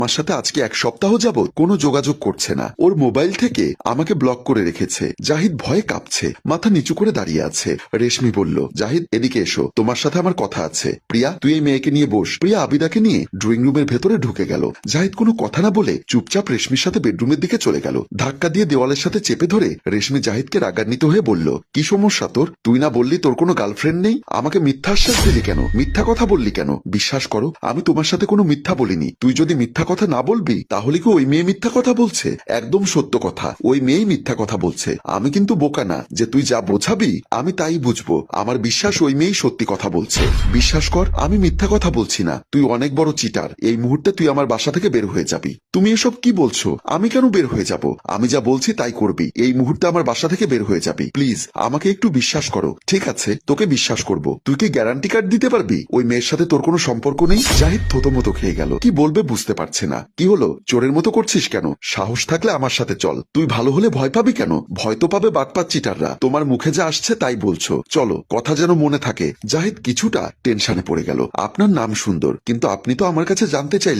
আমার সাথে আজকে 1 সপ্তাহ যাবত কোনো যোগাযোগ করছে না। ওর মোবাইল থেকে আমাকে ব্লক করে রেখেছে। জাহিদ ভয়ে কাঁপছে, মাথা নিচু করে দাঁড়িয়ে আছে। রেশমি বলল, জাহিদ এদিকে এসো, তোমার সাথে আমার কথা আছে। প্রিয়া, তুই এই মেয়েকে নিয়ে বস। প্রিয়া আবিদাকে নিয়ে ড্রয়িং রুমের ভেতরে ঢুকে গেল। জাহিদ কোনো কথা না বলে চুপচাপ রেশমির সাথে বেডরুমের দিকে চলে গেল। ধাক্কা দিয়ে দেওয়ালের সাথে চেপে ধরে রেশমি জাহিদকে রাগান্বিত হয়ে বলল, কি সমস্যা তোর? তুই না বললি তোর কোনো গার্লফ্রেন্ড নেই? আমাকে মিথ্যা আশ্বাস দিলি কেন? মিথ্যা কথা বললি কেন? বিশ্বাস করো, আমি তোমার সাথে কোনো মিথ্যা বলিনি। তুই যদি মিথ্যা কথা না বলবি তাহলে কি ওই মেয়ে মিথ্যা কথা বলছে? একদম সত্য কথা, ওই মেয়েই মিথ্যা কথা বলছে। আমি কিন্তু বোকা না যে তুই যা বোঝাবি আমি তাই বুঝবো। আমার বিশ্বাস ওই মেয়েই সত্যি কথা বলছে। বিশ্বাস কর, আমি মিথ্যা কথা বলছি না। তুই অনেক বড় চিটার। এই মুহূর্তে তুই আমার বাসা থেকে বের হয়ে যাবি। তুমি এসব কি বলছো? আমি কেন বের হয়ে যাব? আমি যা বলছি তাই করবি। এই মুহূর্তে আমার বাসা থেকে বের হয়ে যাবি। প্লিজ আমাকে একটু বিশ্বাস করো। ঠিক আছে, তোকে বিশ্বাস করব। তুই কি গ্যারান্টি কার্ড দিতে পারবি ওই মেয়ের সাথে তোর কোনো সম্পর্ক নেই? জাহিদ থতমত খেয়ে গেল। কি বলবে বুঝতে পারছে না। কি হলো, চোরের মতো করছিস কেন? সাহস থাকলে আমার সাথে চল। তুই ভালো হলে ভয় পাবি কেন? ভয় তো পাবে বাটপাত চিটাররা। তোমার মুখে যা আসছে তাই বলছো। চলো, কথা যেন মনে থাকে। জাহিদ কিছুটা টেনশনে পড়ে গেল। আপনার নাম সুন্দর, কিন্তু আপনি তো আমার কাছে জানতে চাইলে